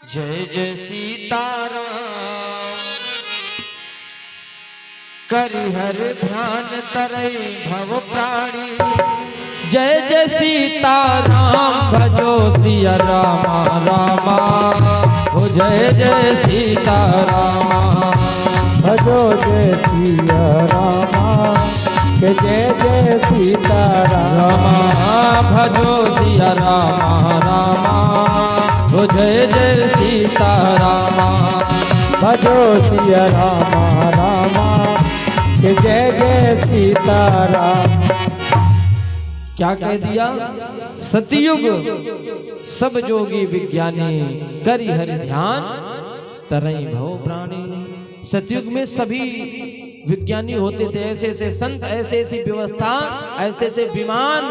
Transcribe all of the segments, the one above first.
जय जय सीताराम करि हर ध्यान तरई भव प्राणी। जय जय सीताराम भजो सिया रामा रामा। ओ जय जय सीताराम भजो जय सिया रामा के जय जय सीताराम। भजो सिया रामा रामा। ओ जय जय सीताराम भजो सिया रामा रामा के जय जय सीताराम। क्या कह दिया? सतयुग सब जोगी विज्ञानी करि हरि ध्यान तरई भव प्राणी। सतयुग में सभी विज्ञानी होते थे, ऐसे ऐसे संत, ऐसे ऐसी व्यवस्था, ऐसे ऐसे विमान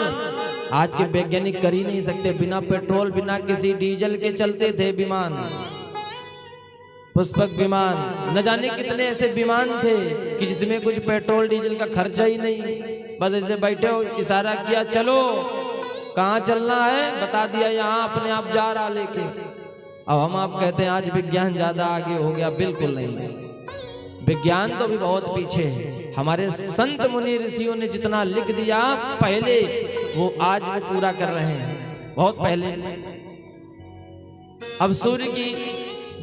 आज के वैज्ञानिक कर ही नहीं सकते। बिना पेट्रोल बिना किसी डीजल के चलते थे विमान, पुष्पक विमान, न जाने कितने ऐसे विमान थे कि जिसमें कुछ पेट्रोल डीजल का खर्चा ही नहीं। बस ऐसे बैठे हो, इशारा किया चलो, कहाँ चलना है बता दिया, यहाँ अपने आप जा रहा लेके। अब हम आप कहते हैं आज विज्ञान ज्यादा आगे हो गया, बिल्कुल नहीं। विज्ञान तो भी बहुत पीछे है। हमारे संत मुनि ऋषियों ने जितना लिख दिया पहले, वो आज वो पूरा कर रहे हैं, बहुत पहले। अब सूर्य की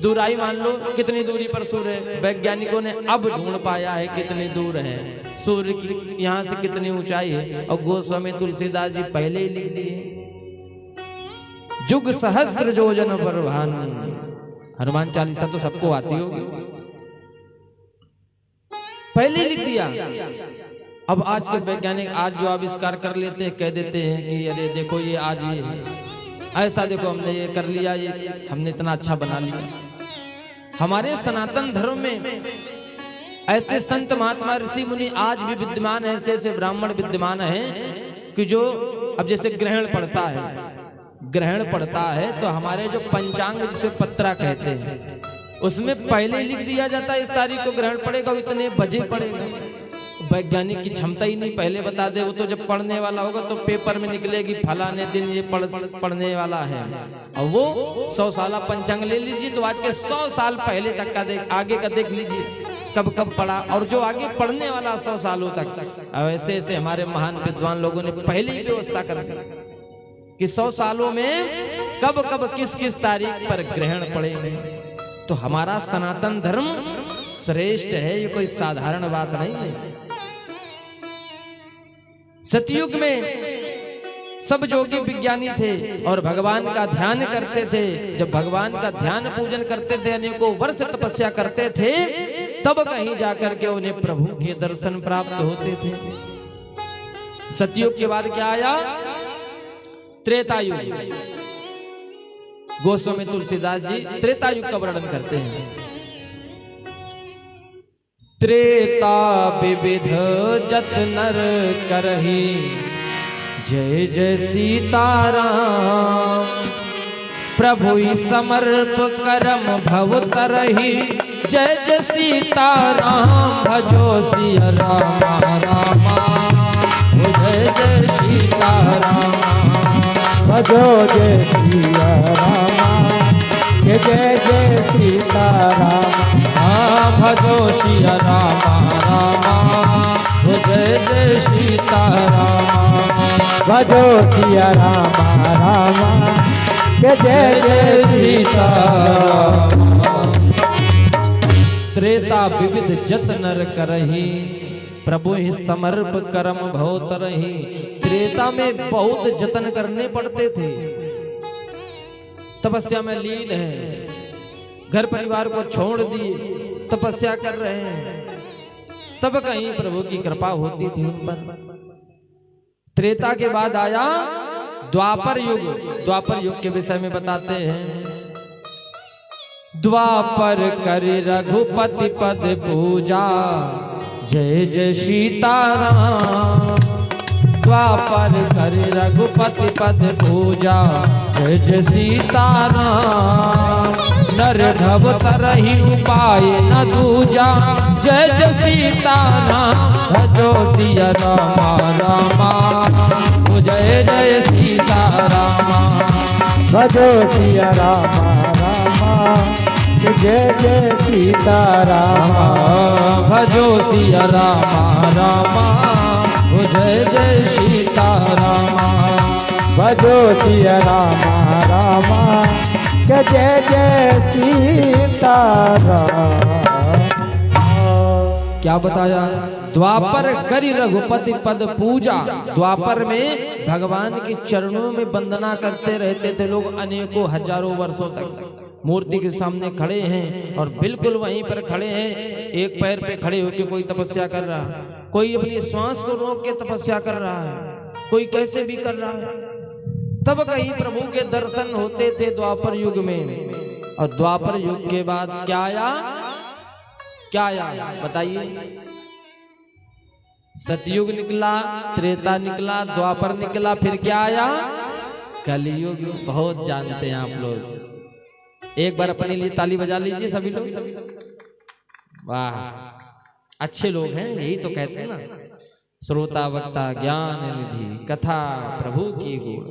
दूराई मान लो कितनी दूरी पर सूर्य है, वैज्ञानिकों ने अब ढूंढ पाया है कितनी दूर है सूर्य की, यहाँ से कितनी ऊंचाई है। और गोस्वामी तुलसीदास जी पहले ही लिख दिए, जुग सहस्र योजन पर भानु। हनुमान चालीसा तो सबको आती होगी, पहले ही लिख दिया। अब आज के वैज्ञानिक आज जो आविष्कार कर लेते हैं, कह देते हैं कि अरे देखो ये आज ये ऐसा, देखो हमने ये कर लिया, ये हमने इतना अच्छा बना लिया। हमारे सनातन धर्म में ऐसे संत महात्मा ऋषि मुनि आज भी विद्यमान है, ऐसे ऐसे ब्राह्मण विद्यमान हैं कि जो अब जैसे ग्रहण पड़ता है तो हमारे जो पंचांग जिसे पत्रा कहते हैं उसमें पहले लिख दिया जाता है इस तारीख को ग्रहण पड़ेगा, इतने बजे पड़ेगा। वैज्ञानिक की क्षमता ही नहीं पहले बता दे, वो तो जब पढ़ने वाला होगा तो पेपर में निकलेगी फलाने दिन ये पढ़ने वाला है। और वो 100 साल पंचांग ले लीजिए तो आज के 100 साल पहले तक का आगे का देख लीजिए कब कब पढ़ा, और जो आगे पढ़ने वाला 100 सालों तक। ऐसे ऐसे हमारे महान विद्वान लोगों ने पहले ही व्यवस्था कर दी कि 100 सालों में कब कब किस किस तारीख पर ग्रहण पड़ेंगे। तो हमारा सनातन धर्म श्रेष्ठ है, ये कोई साधारण बात नहीं है। सतयुग में सब जोगी विज्ञानी थे और भगवान का ध्यान करते थे। जब भगवान का ध्यान पूजन करते थे, अनेकों वर्ष तपस्या करते थे, तब कहीं जाकर के उन्हें प्रभु के दर्शन प्राप्त होते थे। सतयुग के बाद क्या आया? त्रेतायुग। गोस्वामी तुलसीदास जी त्रेतायुग का वर्णन करते हैं। त्रेता विविध जत नर करही, जय जय सीताराम। प्रभु समर्प करम भव तरही, जय जय सीताराम। भजो सिया रामा रामा। जय जय सीताराम भजो जय सिया रामा के जय जय सीताराम। भजो सिया रामा रामा। जय जय सीताराम भजो सिया रामा रामा के जय जय सीताराम। त्रेता विविध जत नर करही, प्रभु ही समर्प करम भव तरही। त्रेता में बहुत जतन करने पड़ते थे, तपस्या में लीन है, घर परिवार को छोड़ दिए, तपस्या कर रहे हैं, तब कहीं प्रभु की कृपा होती थी उन पर। त्रेता के बाद आया द्वापर युग। द्वापर युग के विषय में बताते हैं, द्वापर करि रघुपति पद पूजा, जय जय सीताराम। द्वापर करि रघुपति पद पूजा, जय जय सीताराम। नर ढब तरही उपाय न दूजा, जय जय सीताराम। भजो सिया रामा रामा। जय जय सीताराम। भजो सिया रामा रामा कि जय जय सीताराम। भजो सिया रामा रामा हो जय जय सीतारामा। भजो सिया रामा रामा कि जय जय सीताराम। क्या बताया? द्वापर करी रघुपति पद पूजा। द्वापर में भगवान के चरणों में वंदना करते रहते थे लोग अनेकों हजारों वर्षों तक। मूर्ति के सामने खड़े हैं और बिल्कुल वहीं पर खड़े हैं, एक पैर पे खड़े होकर कोई तपस्या कर रहा है, कोई अपनी श्वास को रोक के तपस्या कर रहा है, कोई कैसे भी कर रहा है। तब कहीं प्रभु के दर्शन होते थे द्वापर युग में। और द्वापर युग के बाद क्या आया? क्या आया बताइए? सतयुग निकला, त्रेता निकला, द्वापर निकला, फिर क्या आया? कलयुग। बहुत जानते हैं आप लोग। एक बार अपने लिए ताली बजा लीजिए सभी लोग। वाह, अच्छे लोग हैं, यही तो कहते हैं ना, श्रोता वक्ता ज्ञान निधि कथा प्रभु की गुण।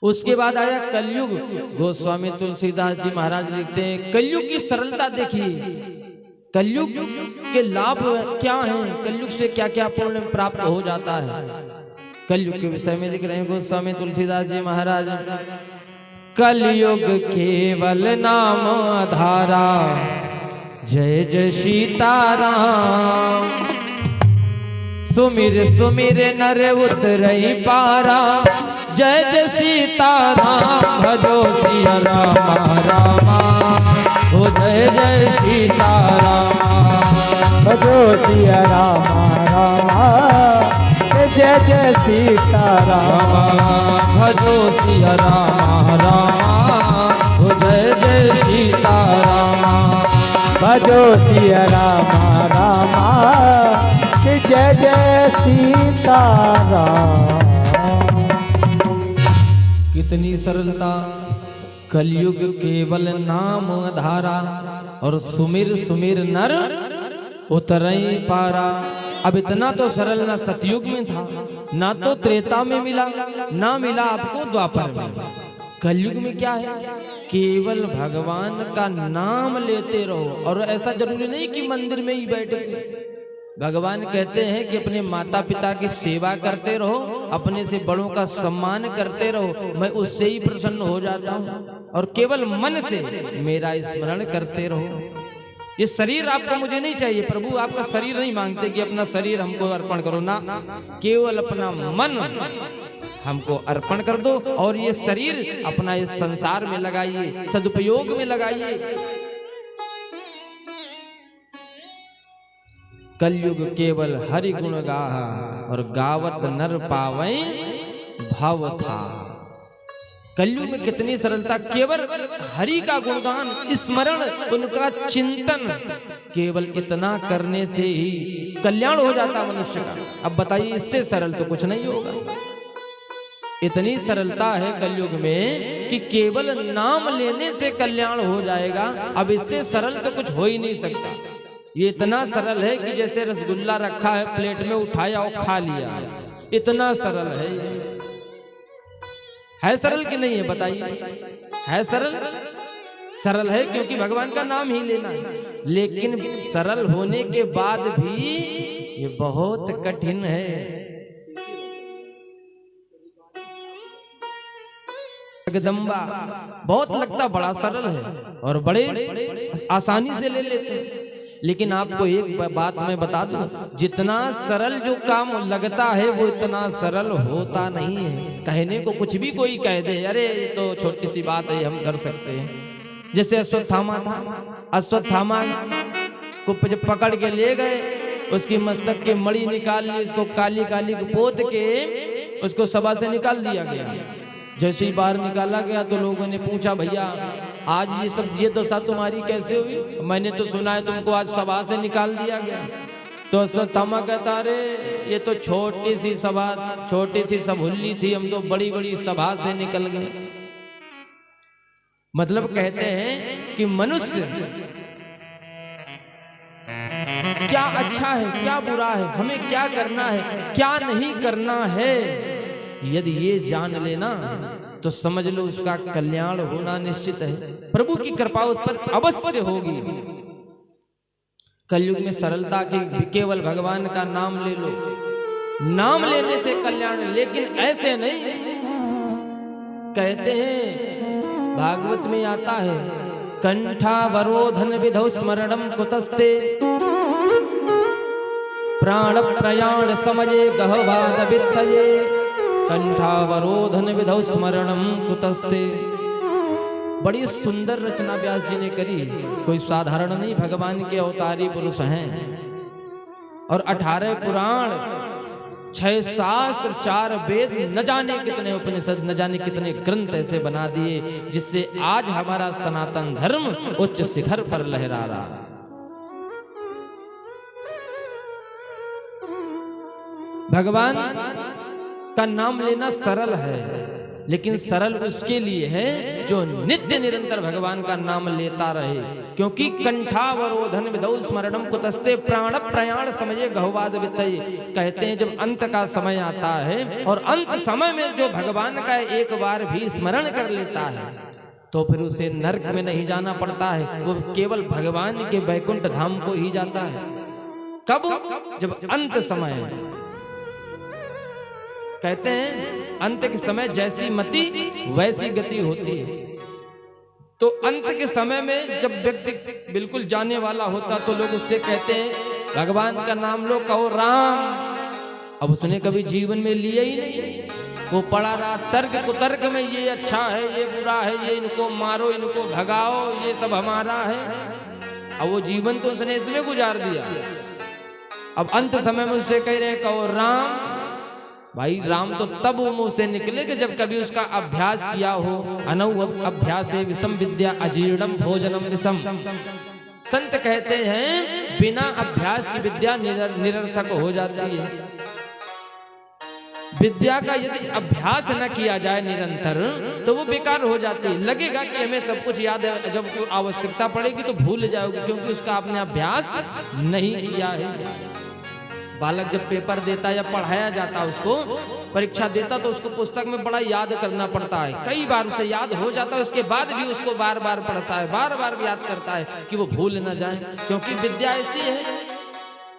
उसके बाद आया कलयुग। गोस्वामी तुलसीदास जी महाराज लिखते हैं कलयुग की सरलता देखिए, कलयुग के लाभ क्या हैं, कलयुग से क्या क्या पुण्य प्राप्त हो जाता है। कलयुग के विषय में लिख रहे हैं गोस्वामी तुलसीदास जी महाराज, कलयुग केवल नाम आधारा जय जय सीताराम। सुमिर सुमिर नर उतरई पारा जय जय सीताराम। भजो सिया रामा रामा हो जय जय सीताराम। भजो सिया रामा रामा जय जय सीताराम। भजो सिया रामा रामा हो जय जय सीताराम। भजो सिया रामा रामा जय जय सीताराम। कितनी सरलता। कलयुग केवल नाम धारा और सुमिर सुमिर नर उतरई पारा। अब इतना तो सरल ना सतयुग में था, ना तो त्रेता में मिला, ना मिला आपको द्वापर में। कलयुग में क्या है? केवल भगवान का नाम लेते रहो। और ऐसा जरूरी नहीं कि मंदिर में ही बैठे। भगवान कहते हैं कि अपने माता पिता की सेवा करते रहो, अपने से बड़ों का सम्मान करते रहो, मैं उससे ही प्रसन्न हो जाता हूँ। और केवल मन से मेरा स्मरण करते रहो। ये शरीर आपको मुझे नहीं चाहिए, प्रभु आपका शरीर नहीं मांगते कि अपना शरीर हमको अर्पण करो ना, केवल अपना मन हमको अर्पण कर दो। और ये शरीर अपना इस संसार में लगाइए, सदुपयोग में लगाइए। कलयुग केवल हरि गुण गाहा और गावत नर पावै भव था। कलयुग में कितनी सरलता। केवल हरि का गुणगान, स्मरण, उनका चिंतन, केवल इतना करने से ही कल्याण हो जाता मनुष्य का। अब बताइए इससे सरल तो कुछ नहीं होगा। इतनी सरलता है कलयुग में कि केवल नाम लेने से कल्याण हो जाएगा। अब इससे सरल तो कुछ हो ही नहीं सकता। ये इतना सरल है कि जैसे रसगुल्ला रखा है प्लेट में, उठाया और खा लिया, इतना सरल है सरल कि नहीं है बताइए? है सरल। सरल है क्योंकि भगवान का नाम ही लेना है। लेकिन सरल होने के बाद भी ये बहुत कठिन है। जगदम्बा बहुत लगता बड़ा सरल है और बड़े आसानी से ले लेते हैं। लेकिन आपको एक बात मैं बता दूं, जितना सरल जो काम लगता है वो इतना सरल होता नहीं है। कहने को कुछ भी कोई कह दे, अरे ये तो छोटी सी बात है, हम कर सकते हैं। जैसे अश्वत्थामा था, अश्वत्थामा को जब पकड़ के ले गए, उसकी मस्तक की मणि निकाल ली, उसको काली काली पोत के उसको सभा से निकाल दिया गया। जैसे ही बाहर निकाला गया तो लोगों ने पूछा, भैया आज ये दशा तुम्हारी कैसे हुई? मैंने तो सुना है तुमको आज सभा से निकाल दिया गया। तो अश्वत्थामा कहता, अरे ये तो छोटी सी सभा, छोटी सी सभुल्ली थी, हम तो बड़ी बड़ी सभा से निकल गए। मतलब कहते हैं कि मनुष्य क्या अच्छा है, क्या बुरा है, हमें क्या करना है, क्या नहीं करना है, यदि ये जान लेना तो समझ लो उसका कल्याण होना निश्चित है। प्रभु की कृपा उस पर अवश्य होगी। कलयुग में सरलता की केवल भगवान का नाम ले लो, नाम लेने से कल्याण, लेकिन ऐसे नहीं। कहते हैं भागवत में आता है, कंठावरोधन विधौ स्मरणम कुतस्ते प्राण प्रयाण समये गहवाद वित्तये, कंठावरोधन विधौ स्मरणम कुतस्ते। बड़ी सुंदर रचना व्यास जी ने करी, कोई साधारण नहीं, भगवान के अवतारी पुरुष हैं। और 18 पुराण, 6 शास्त्र, 4 वेद, न जाने कितने उपनिषद, न जाने कितने ग्रंथ ऐसे बना दिए जिससे आज हमारा सनातन धर्म उच्च शिखर पर लहरा रहा। भगवान का नाम लेना सरल है, लेकिन सरल उसके लिए है जो नित्य निरंतर भगवान का नाम लेता रहे। क्योंकि कंठावरोधन विधौ स्मरणम कुतस्ते प्राण प्रयाण समये गहवाद वित्तये। कहते हैं जब अंत का समय आता है और अंत समय में जो भगवान का एक बार भी स्मरण कर लेता है तो फिर उसे नरक में नहीं जाना पड़ता है, वो केवल भगवान के वैकुंठ धाम को ही जाता है। कब? जब अंत समय। कहते हैं अंत के समय जैसी मति वैसी गति होती है। तो अंत के समय में जब व्यक्ति बिल्कुल जाने वाला होता तो लोग उससे कहते हैं भगवान का नाम लो, कहो राम। अब उसने कभी जीवन में लिया ही नहीं, वो पड़ा रहा तर्क कुतर्क में, ये अच्छा है, ये बुरा है, ये इनको मारो, इनको भगाओ, ये सब हमारा है। अब वो जीवन तो उसने इसमें गुजार दिया। अब अंत समय में उससे कह रहे कहो राम। भाई राम तो तब वो मुंह से निकले कि जब कभी उसका अभ्यास किया हो। अनौ अभ्यासे विषम विद्या अजीर्णम भोजनम विषम। संत कहते हैं बिना अभ्यास की विद्या निरर्थक हो जाती है। विद्या का यदि अभ्यास न किया जाए निरंतर तो वो बेकार हो जाती है। लगेगा कि हमें सब कुछ याद है, जब आवश्यकता पड़ेगी तो भूल जाओगे, क्योंकि उसका आपने अभ्यास नहीं किया है। बालक जब पेपर देता या पढ़ाया जाता, उसको परीक्षा देता तो उसको पुस्तक में बड़ा याद करना पड़ता है। कई बार उसे याद हो जाता है, उसके बाद भी उसको बार बार पढ़ता है, बार बार याद करता है कि वो भूल न जाए। क्योंकि विद्या ऐसी है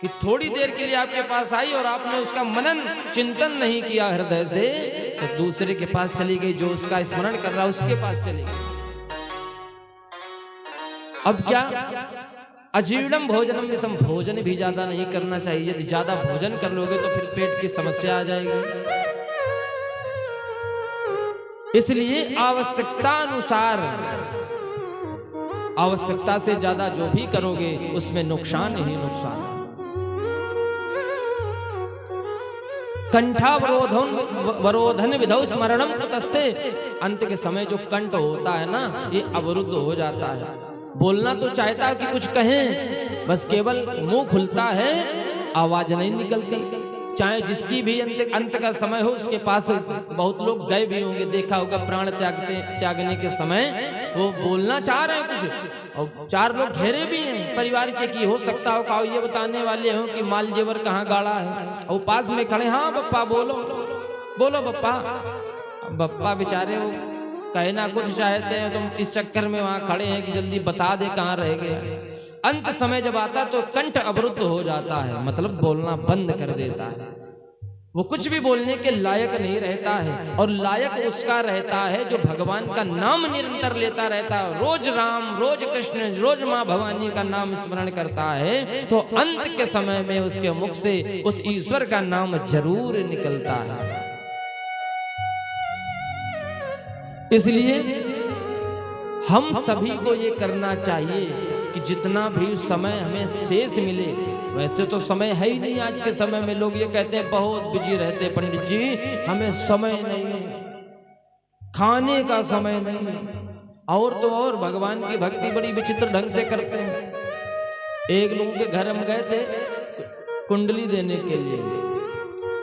कि थोड़ी देर के लिए आपके पास आई और आपने उसका मनन चिंतन नहीं किया हृदय से, तो दूसरे के पास चली गई, जो उसका स्मरण कर रहा है उसके पास चली गई। अब क्या? अजीर्णम भोजनम विषम। भोजन भी ज्यादा नहीं करना चाहिए। यदि ज्यादा भोजन कर लोगे तो फिर पेट की समस्या आ जाएगी। इसलिए आवश्यकता अनुसार, आवश्यकता से ज्यादा जो भी करोगे उसमें नुकसान ही नुकसान। कंठावरोधन विधौ स्मरणम कुतस्ते। अंत के समय जो कंठ होता है ना, ये अवरुद्ध हो जाता है। बोलना तो चाहता है कि कुछ कहें, बस केवल मुंह खुलता है, आवाज नहीं निकलती। चाहे जिसकी भी अंत का समय हो, उसके पास बहुत लोग गए भी होंगे, देखा होगा प्राण त्यागने के समय वो बोलना चाह रहे हैं कुछ, और 4 लोग घेरे भी हैं परिवार के, कि हो सकता हो का ये बताने वाले हो कि माल जेवर कहाँ गाड़ा है, और पास में खड़े, हाँ बप्पा बोलो बोलो बप्पा। बप्पा बेचारे वो कहना कुछ चाहते हैं, तुम इस चक्कर में वहां खड़े हैं कि जल्दी बता दे कहां रह गए। अंत समय जब आता तो कंठ अवरुद्ध हो जाता है, मतलब बोलना बंद कर देता है। वो कुछ भी बोलने के लायक नहीं रहता है, और लायक उसका रहता है जो भगवान का नाम निरंतर लेता रहता है। रोज राम, रोज कृष्ण, रोज माँ भवानी का नाम स्मरण करता है, तो अंत के समय में उसके मुख से उस ईश्वर का नाम जरूर निकलता है। इसलिए हम सभी को ये करना चाहिए कि जितना भी समय हमें शेष मिले, वैसे तो समय है ही नहीं आज के समय में। लोग ये कहते हैं बहुत बिजी रहते पंडित जी, हमें समय नहीं है, खाने का समय नहीं है। और तो और भगवान की भक्ति बड़ी विचित्र ढंग से करते हैं। एक लोगों के घर हम गए थे कुंडली देने के लिए,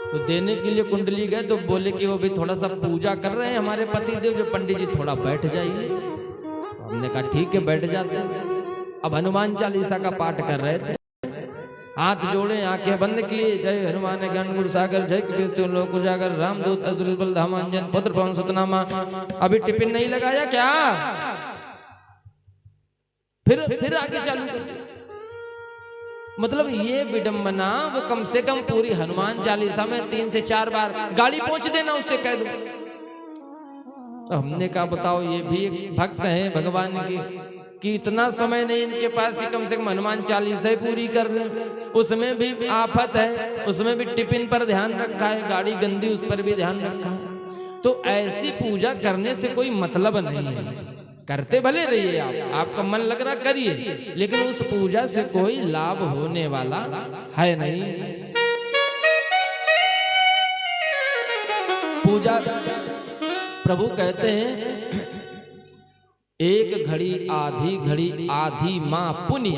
तो देने के लिए कुंडली गए तो बोले कि वो भी थोड़ा सा पूजा कर रहे हैं हमारे पति देव, जो पंडित जी थोड़ा बैठ जाइए। तो हमने कहा ठीक है बैठ जाते हैं। अब हनुमान चालीसा का पाठ कर रहे थे, हाथ जोड़े आंखें बंद किए, जय हनुमान ज्ञान गुण सागर, जय कृष्ण लोक उजागर, रामदूत अतुलित बल धामांजन पुत्र पवन सुतनामा। अभी टिफिन नहीं लगाया क्या? फिर आगे चालू कर दिया। मतलब ये विडंबना वो कम से कम पूरी हनुमान चालीसा में 3 से 4 बार गाड़ी पहुंच देना उससे कह दो। तो हमने कहा बताओ, ये भी एक भक्त है भगवान के कि इतना समय नहीं इनके पास कि कम से कम हनुमान चालीसा पूरी कर लें। उसमें भी आफत है, उसमें भी टिफिन पर ध्यान रखा है, गाड़ी गंदी उस पर भी ध्यान रखा है। तो ऐसी पूजा करने से कोई मतलब नहीं है। करते भले रहिए आप, आपका मन लग रहा करिए, लेकिन उस पूजा से कोई लाभ होने वाला है नहीं। पूजा प्रभु कहते हैं एक घड़ी आधी माँ पुण्य।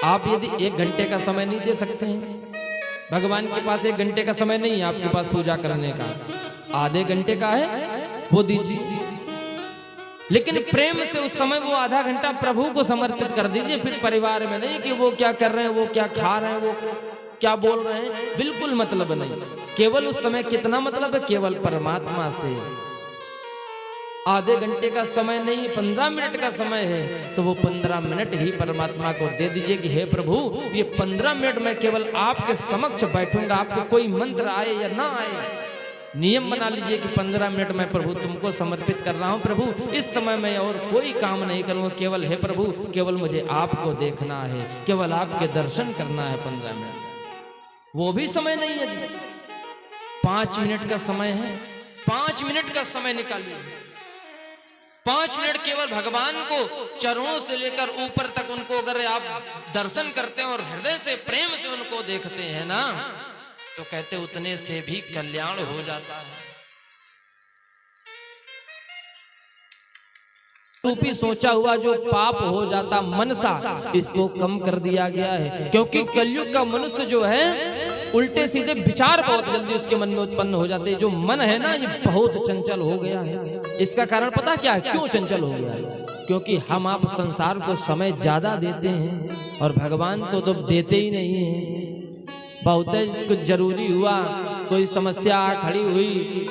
आप यदि 1 घंटे का समय नहीं दे सकते हैं, भगवान के पास 1 घंटे का समय नहीं है आपके पास पूजा करने का, आधे घंटे का है वो दीजिए। लेकिन प्रेम से उस समय वो आधा घंटा प्रभु को समर्पित कर दीजिए। फिर परिवार में नहीं कि वो क्या कर रहे हैं, वो क्या खा रहे हैं, वो क्या बोल रहे हैं, बिल्कुल मतलब नहीं। केवल उस समय कितना मतलब है, केवल परमात्मा से। आधे घंटे का समय नहीं, 15 मिनट का समय है, तो वो 15 मिनट ही परमात्मा को दे दीजिए कि हे प्रभु ये 15 मिनट में केवल आपके समक्ष बैठूंगा। आपको कोई मंत्र आए या ना आए, नियम बना लीजिए कि 15 मिनट में प्रभु तुमको समर्पित कर रहा हूं। प्रभु इस समय में और कोई काम नहीं करूंगा, केवल हे प्रभु केवल मुझे आपको देखना है, केवल आपके दर्शन करना है। 15 मिनट वो भी समय नहीं है, 5 मिनट का समय है, 5 मिनट का समय निकालिए। 5 मिनट केवल भगवान को चरणों से लेकर ऊपर तक उनको अगर आप दर्शन करते हैं और हृदय से प्रेम से उनको देखते हैं ना, तो कहते उतने से भी कल्याण हो जाता है। रूपी सोचा हुआ जो पाप हो जाता मनसा, इसको कम कर दिया गया है। क्योंकि कलयुग का मनुष्य जो है उल्टे सीधे विचार बहुत जल्दी उसके मन में उत्पन्न हो जाते हैं। जो मन है ना ये बहुत चंचल हो गया है। इसका कारण पता क्या है, क्यों चंचल हो गया है? क्योंकि हम आप संसार को समय ज्यादा देते हैं और भगवान को तो देते ही नहीं है। बहुत कुछ जरूरी हुआ, कोई समस्या खड़ी हुई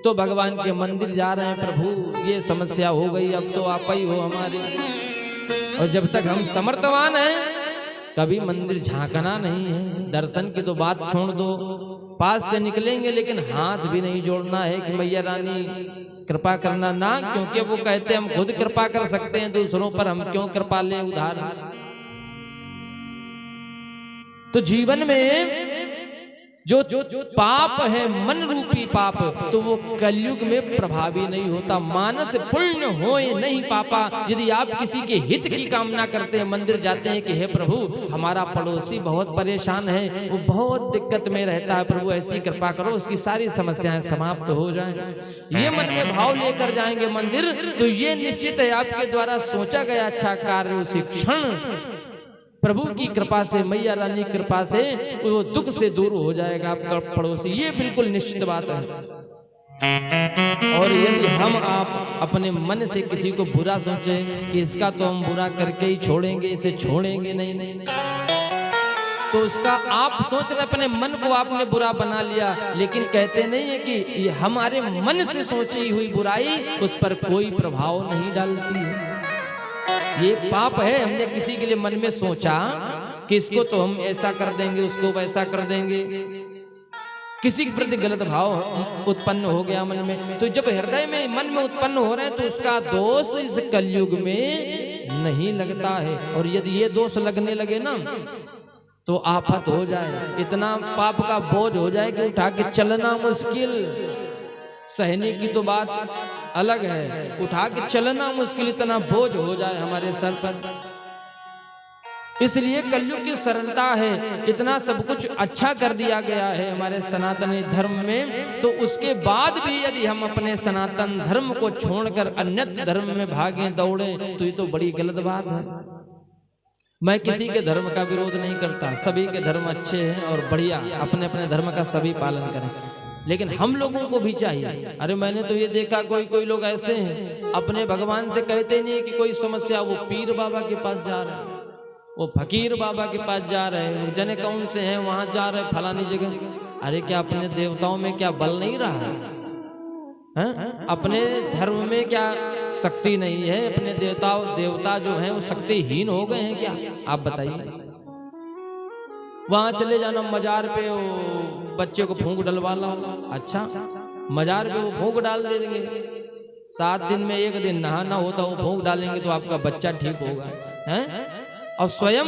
तो भगवान के मंदिर जा रहे हैं, प्रभु ये समस्या हो गई, अब तो आप ही हो हमारे। और जब तक हम समर्थवान हैं कभी मंदिर झांकना नहीं है। दर्शन की तो बात छोड़ दो, पास से निकलेंगे लेकिन हाथ भी नहीं जोड़ना है कि मैया रानी कृपा करना ना, क्योंकि वो कहते हैं हम खुद कृपा कर सकते हैं दूसरों पर, हम क्यों कृपा लें उधार। तो जीवन में जो पाप है मन रूपी पाप, तो वो कलयुग में प्रभावी नहीं होता। मानस पुण्य होए नहीं पापा। यदि आप किसी के हित की कामना करते हैं, मंदिर जाते हैं कि हे प्रभु हमारा पड़ोसी बहुत परेशान है, वो बहुत दिक्कत में रहता है, प्रभु ऐसी कृपा करो उसकी सारी समस्याएं समाप्त हो जाएं, ये मन में भाव लेकर जाएंगे मंदिर, तो ये निश्चित है आपके द्वारा सोचा गया अच्छा कार्य उसी क्षण प्रभु की कृपा से, मैया रानी कृपा से वो दुख से दूर हो जाएगा आपका पड़ोसी। ये बिल्कुल निश्चित बात है। और यदि हम आप अपने मन से किसी को बुरा सोचे कि इसका तो हम बुरा करके ही छोड़ेंगे, इसे छोड़ेंगे नहीं, तो उसका आप सोच रहे अपने मन को आपने बुरा बना लिया। लेकिन कहते नहीं है कि ये हमारे मन से सोची हुई बुराई उस पर कोई प्रभाव नहीं डालती है। ये पाप है, हमने किसी के लिए मन में सोचा कि इसको तो हम ऐसा कर देंगे, उसको वैसा कर देंगे, किसी के प्रति गलत भाव उत्पन्न हो गया मन में। तो जब हृदय में मन में उत्पन्न हो रहे हैं तो उसका दोष इस कलयुग में नहीं लगता है। और यदि ये दोष लगने लगे ना तो आफत हो जाए, इतना पाप का बोझ हो जाए कि उठा के चलना मुश्किल। सहने की तो बात अलग है, उठा के चलना मुश्किल, इतना बोझ हो जाए हमारे सर पर। इसलिए कलयुग की सरलता है, इतना सब कुछ अच्छा कर दिया गया है हमारे सनातनी धर्म में। तो उसके बाद भी यदि हम अपने सनातन धर्म को छोड़कर अन्य धर्म में भागें दौड़े तो ये तो बड़ी गलत बात है। मैं किसी के धर्म का विरोध नहीं करता, सभी के धर्म अच्छे हैं और बढ़िया, अपने अपने धर्म का सभी पालन करें। लेकिन हम लोगों को भी चाहिए। अरे मैंने तो ये देखा कोई लोग ऐसे हैं अपने भगवान से कहते नहीं है कि कोई समस्या, वो पीर बाबा के पास जा रहे हैं, वो फकीर बाबा के पास जा रहे हैं, जने कौन से हैं वहां जा रहे हैं फलानी जगह। अरे क्या अपने देवताओं में क्या बल नहीं रहा है? हैं? अपने धर्म में क्या शक्ति नहीं है? अपने देवता जो हैं वो शक्तिहीन हो गए हैं क्या? आप बताइए। वहां चले जाना मजार पे, वो बच्चे को फूंक डलवा लो। अच्छा, मजार पे वो फूंक डाल देंगे, 7 दिन में 1 दिन नहाना होता, वो फूंक डालेंगे तो आपका बच्चा ठीक होगा, हैं? और स्वयं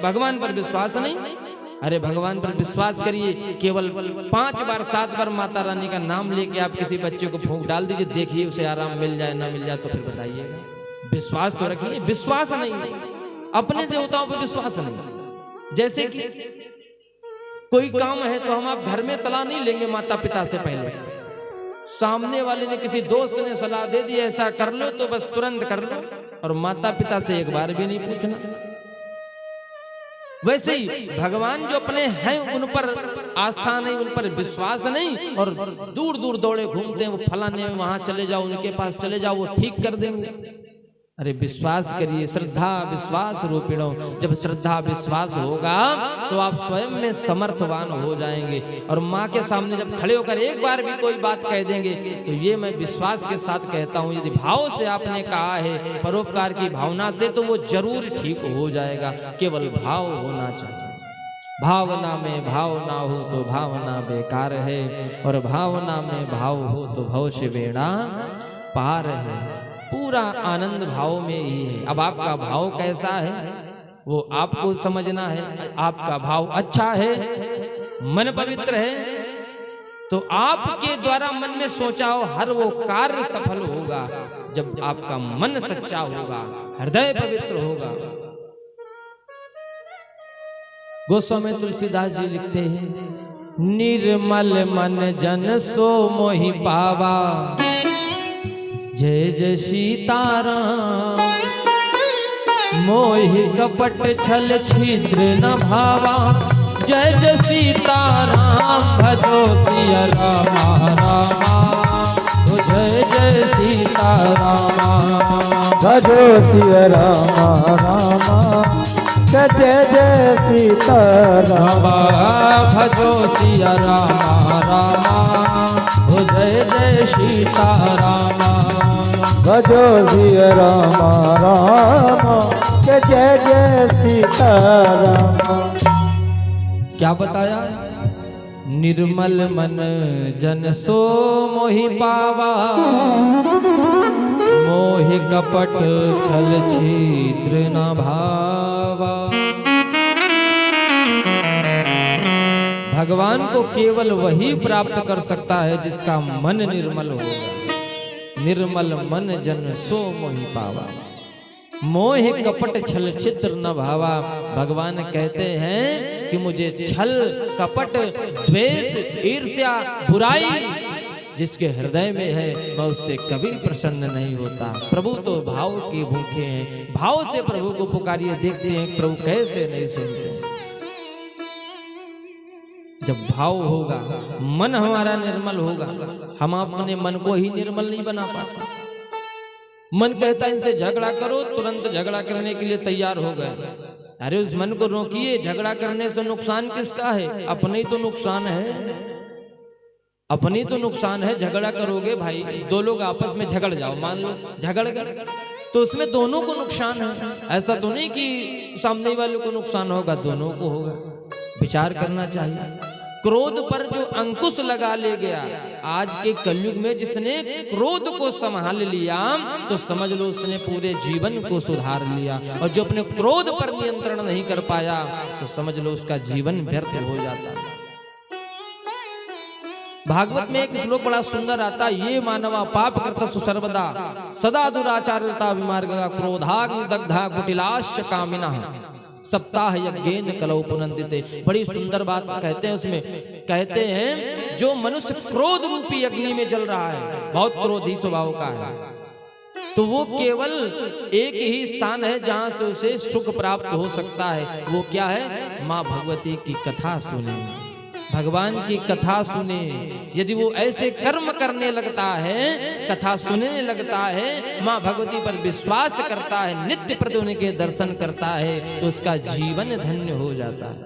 भगवान पर विश्वास नहीं। अरे भगवान पर विश्वास करिए, केवल 5 बार 7 बार माता रानी का नाम लेके आप किसी बच्चे को फूंक डाल दीजिए, देखिए उसे आराम मिल जाए ना मिल जाए तो फिर बताइएगा। विश्वास तो रखिए। विश्वास नहीं, अपने देवताओं पर विश्वास नहीं। जैसे कि कोई काम है तो हम आप घर में सलाह नहीं लेंगे माता पिता से पहले, सामने वाले ने किसी दोस्त ने सलाह दे दी ऐसा कर लो तो बस तुरंत कर लो, और माता पिता से एक बार भी नहीं पूछना। वैसे ही भगवान जो अपने हैं उन पर आस्था नहीं, उन पर विश्वास नहीं, और दूर दूर दौड़े घूमते हैं, वो फलाने वहां चले जाओ, उनके पास चले जाओ, वो ठीक कर देंगे। अरे विश्वास करिए, श्रद्धा विश्वास रूपिणो। जब श्रद्धा विश्वास होगा तो आप स्वयं में समर्थवान हो जाएंगे, और माँ के सामने जब खड़े होकर एक बार भी कोई बात कह देंगे तो ये मैं विश्वास के साथ कहता हूँ, यदि भाव से आपने कहा है, परोपकार की भावना से, तो वो जरूर ठीक हो जाएगा। केवल भाव होना चाहिए। भावना में भाव ना हो तो भावना बेकार है, और भावना में भाव हो तो भव से बेड़ा पार है। पूरा आनंद भाव में ही है। अब आपका भाव कैसा है वो आपको समझना है। आपका भाव अच्छा है, मन पवित्र है, तो आपके द्वारा मन में सोचा हो हर वो कार्य सफल होगा जब आपका मन सच्चा होगा, हृदय पवित्र होगा। गोस्वामी तुलसीदास जी लिखते हैं, निर्मल मन जन सो मोहि पावा, जय जय सीताराम। मोहि कपट छल छिद्र न भावा, जय जय सीताराम। भजो सिया रामा रामा, जय जय सीताराम। भजो सिया रामा रामा, जय जय सीताराम। भजो सिया रामा रामा, जय जय सीताराम। भजो सिया रामा रामा, जय जय सीताराम। क्या बताया? निर्मल मन जन सो मोहि पावा, मोहि कपट छल छिद्र न भावा। भगवान को केवल वही प्राप्त कर सकता है जिसका मन निर्मल होगा। निर्मल मन जन सो मोहि पावा, मोह कपट छल छिद्र न भावा। भगवान कहते हैं कि मुझे छल कपट द्वेष ईर्ष्या बुराई जिसके हृदय में है मैं उससे कभी प्रसन्न नहीं होता। प्रभु तो भाव के भूखे हैं, भाव से प्रभु को पुकारिए, देखते हैं प्रभु कैसे नहीं सुनते। जब भाव होगा, मन हमारा निर्मल होगा, हम अपने मन को ही निर्मल नहीं बना पाते। मन कहता है इनसे झगड़ा करो, तुरंत झगड़ा करने के लिए तैयार हो गए। अरे उस मन को रोकिए, झगड़ा करने से नुकसान किसका है? अपने ही तो नुकसान है, अपनी तो नुकसान है। झगड़ा करोगे भाई, 2 लोग आपस में झगड़ जाओ, मान लो झगड़ गए तो उसमें दोनों को नुकसान है। ऐसा तो नहीं कि सामने वाले को नुकसान होगा, दोनों को होगा। विचार करना चाहिए। क्रोध पर जो अंकुश लगा ले गया, आज के कलयुग में जिसने क्रोध को संभाल लिया तो समझ लो उसने पूरे जीवन को सुधार लिया, और जो अपने क्रोध पर नियंत्रण नहीं कर पाया तो समझ लो उसका जीवन व्यर्थ हो जाता। भागवत में एक श्लोक बड़ा सुंदर आता, ये मानवा पाप कर्तसु सर्वदा सदा दुराचारता विमार्गा क्रोधाग्नि दग्धा कुटिलाश्च कामिनः सप्ताह यज्ञेन कलौ पुनन्दिते। बड़ी सुंदर बात कहते हैं उसमें, कहते हैं जो मनुष्य क्रोध रूपी अग्नि में जल रहा है, बहुत क्रोधी स्वभाव का है, तो वो केवल एक ही स्थान है जहां से उसे सुख प्राप्त हो सकता है। वो क्या है? माँ भगवती की कथा सुने, भगवान की कथा सुने। यदि वो ऐसे कर्म करने लगता है, कथा सुनने लगता है, माँ भगवती पर विश्वास करता है, नित्य प्रति उनके दर्शन करता है, तो उसका जीवन धन्य हो जाता है।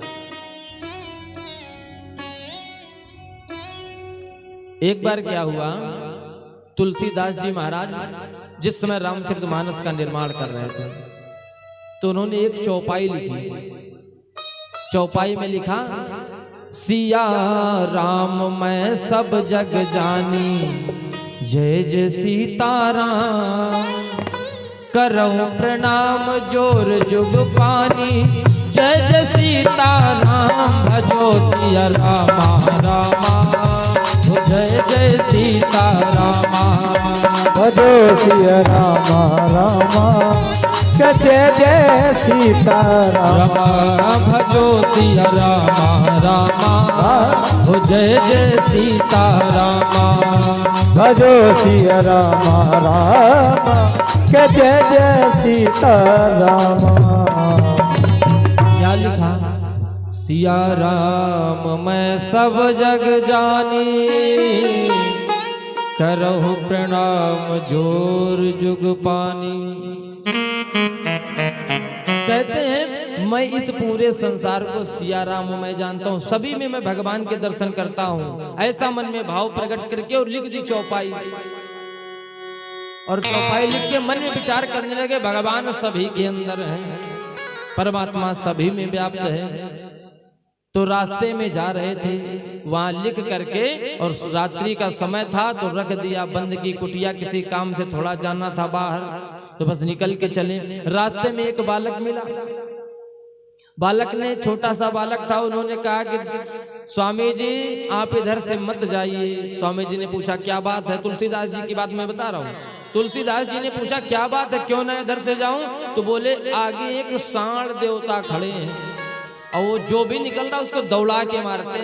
एक बार क्या हुआ, तुलसीदास जी महाराज जिस समय रामचरितमानस का निर्माण कर रहे थे तो उन्होंने एक चौपाई लिखी। चौपाई में लिखा, सिया राम मैं सब जग जानी, जय जय सीताराम, करो प्रणाम जोर जुग पानी, जय जय सीताराम, भजो सिया रामा रामा, जय जय सीतारामा, भजो सिया रामा रामा, जय जय सीतारामा, भजो सिया रामा रामा, जय जय सीतारामा, भजो सिया रामा रामा, जय जय सीतारामा। क्या लिखा? सिया राम मैं सब जग जानी, करहु प्रणाम जोर जुग पानी। कहते हैं मैं इस पूरे संसार को सिया राम मैं जानता हूँ, सभी में मैं भगवान के दर्शन करता हूँ। ऐसा मन में भाव प्रकट करके और लिख दी चौपाई। और चौपाई लिख के मन में विचार करने लगे, भगवान सभी के अंदर है, परमात्मा सभी में व्याप्त है। तो रास्ते में जा रहे थे, वहां लिख करके, और रात्रि का समय था तो रख दिया बंद की कुटिया। किसी काम से थोड़ा जाना था बाहर, तो बस निकल के चले। रास्ते में एक बालक मिला। बालक ने, छोटा सा बालक था, उन्होंने कहा कि स्वामी जी आप इधर से मत जाइए। स्वामी जी ने पूछा क्या बात है? तुलसीदास जी की बात मैं बता रहा हूँ। तुलसीदास जी ने पूछा क्या बात है, क्यों ना इधर से जाऊं? तो बोले आगे एक सांड देवता खड़े हैं और वो जो भी निकल रहा उसको दौड़ा के मारते।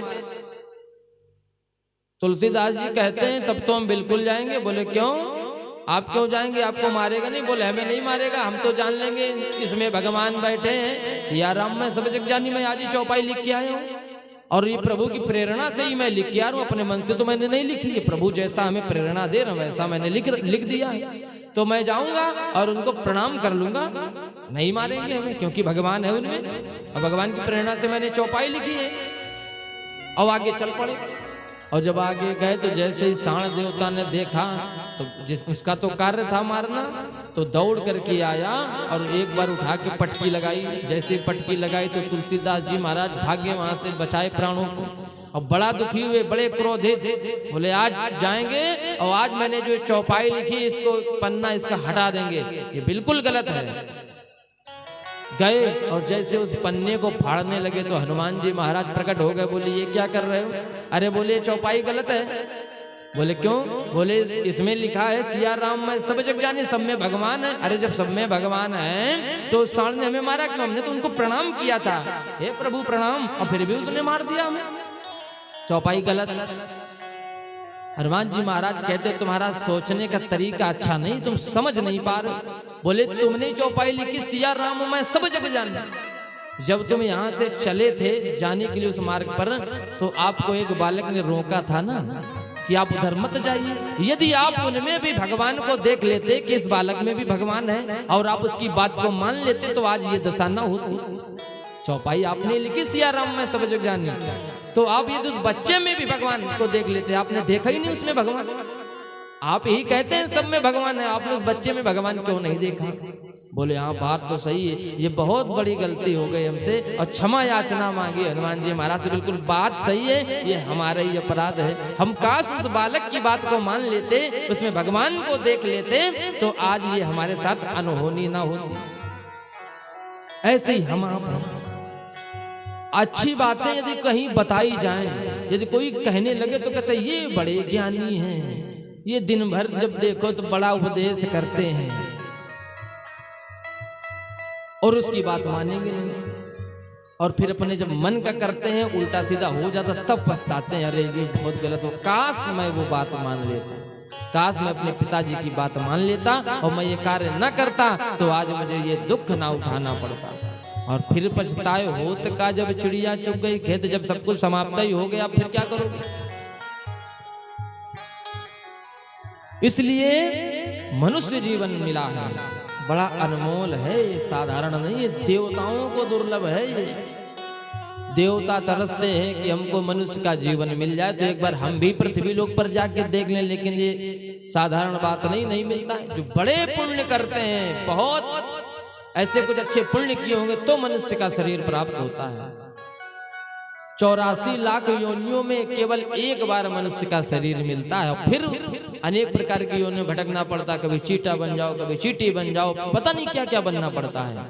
तुलसीदास जी कहते हैं तब तो हम बिल्कुल जाएंगे। बोले क्यों? आप क्यों जाएंगे? आपको मारेगा नहीं? बोले हमें नहीं मारेगा, हम तो जान लेंगे इसमें भगवान बैठे हैं। सिया राम मैं सब जग जानी, मैं आज ही चौपाई लिख के आया हूँ और ये प्रभु की प्रेरणा से ही मैं लिख के आ रहा हूँ, अपने मन से तो मैंने नहीं लिखी। ये प्रभु जैसा हमें प्रेरणा दे रहा वैसा मैंने लिख दिया है। तो मैं जाऊंगा और उनको प्रणाम कर लूंगा, नहीं मारेंगे हमें क्योंकि भगवान है उनमें, और भगवान की प्रेरणा से मैंने चौपाई लिखी है। और आगे चल पड़े। और जब आगे गए तो जैसे ही सांड देवता ने देखा तो उसका तो कार्य था मारना, तो दौड़ करके आया और एक बार उठा के पटकी लगाई। जैसे पटकी लगाई तो तुलसीदास जी महाराज भागे वहां से, बचाए प्राणों को। और बड़ा दुखी हुए, बड़े क्रोधित, बोले आज जाएंगे और आज मैंने जो चौपाई लिखी इसको पन्ना इसका हटा देंगे, ये बिल्कुल गलत है। गए और जैसे उस पन्ने को फाड़ने लगे तो हनुमान जी महाराज प्रकट हो गए। बोले ये क्या कर रहे हो? अरे बोले चौपाई गलत है। बोले क्यों? बोले इसमें लिखा है सिया राम मैं सब जग जानी, सब में भगवान है। अरे जब सब में भगवान है तो सांड ने हमें मारा क्यों? हमने तो उनको प्रणाम किया था, हे प्रभु प्रणाम, और फिर भी उसने मार दिया हमें। चौपाई गलत। हनुमान जी महाराज कहते तुम्हारा सोचने का तरीका अच्छा नहीं, तुम समझ नहीं पा रहे। बोले तुमने चौपाई लिखी सिया राम मैं सब जग जानी। जब तुम यहाँ से चले थे जाने के लिए उस मार्ग पर, तो आपको एक बालक ने रोका था ना कि आप उधर मत जाइए। यदि आप उनमें भी भगवान को देख लेते कि इस बालक में भी भगवान है और आप उसकी बात को मान लेते तो आज ये दशा न होती। चौपाई आपने लिखी सिया राम मैं सब जग जानी, तो आप ये जो उस बच्चे में भी भगवान को देख लेते। आपने देखा ही नहीं उसमें भगवान। आप यही कहते हैं सब में भगवान है, आपने उस बच्चे में भगवान क्यों नहीं देखा? बोले हाँ बात तो सही है, ये बहुत बड़ी गलती हो गई हमसे और क्षमा याचना मांगी हनुमान जी महाराज से। बिल्कुल बात सही है, ये हमारा ही अपराध है। हम काश उस बालक की बात को मान लेते, उसमें भगवान को देख लेते, तो आज ये हमारे साथ अनहोनी ना होती। ऐसे ही हम आप अच्छी बातें यदि कहीं बताई जाएं, यदि कोई कहने लगे तो कहते ये बड़े ज्ञानी हैं, ये दिन भर जब देखो तो बड़ा उपदेश करते हैं, और उसकी बात मानेंगे नहीं। और फिर अपने जब मन का करते हैं उल्टा सीधा हो जाता तब पछताते हैं, अरे ये बहुत गलत हो, काश मैं वो बात मान लेता, काश मैं अपने पिताजी की बात मान लेता और मैं ये कार्य न करता तो आज मुझे ये दुख ना उठाना पड़ता। और फिर पछताए होत का जब चिड़िया चुग गई खेत, जब सब कुछ समाप्त ही हो गया फिर क्या करोगे? इसलिए मनुष्य जीवन मिला है, बड़ा अनमोल है, ये साधारण नहीं, ये देवताओं को दुर्लभ है। ये देवता तरसते हैं कि हमको मनुष्य का जीवन मिल जाए, तो एक बार हम भी पृथ्वी लोक पर जाके देख लें। लेकिन ये साधारण बात नहीं मिलता है। जो बड़े पुण्य करते हैं, बहुत ऐसे कुछ अच्छे पुण्य किए होंगे तो मनुष्य का शरीर प्राप्त होता है। 84 लाख योनियों में केवल एक बार मनुष्य का शरीर मिलता है, और फिर अनेक प्रकार की योनियों में भटकना पड़ता है। कभी चीटा बन जाओ, कभी चींटी बन जाओ, पता नहीं क्या क्या बनना पड़ता है।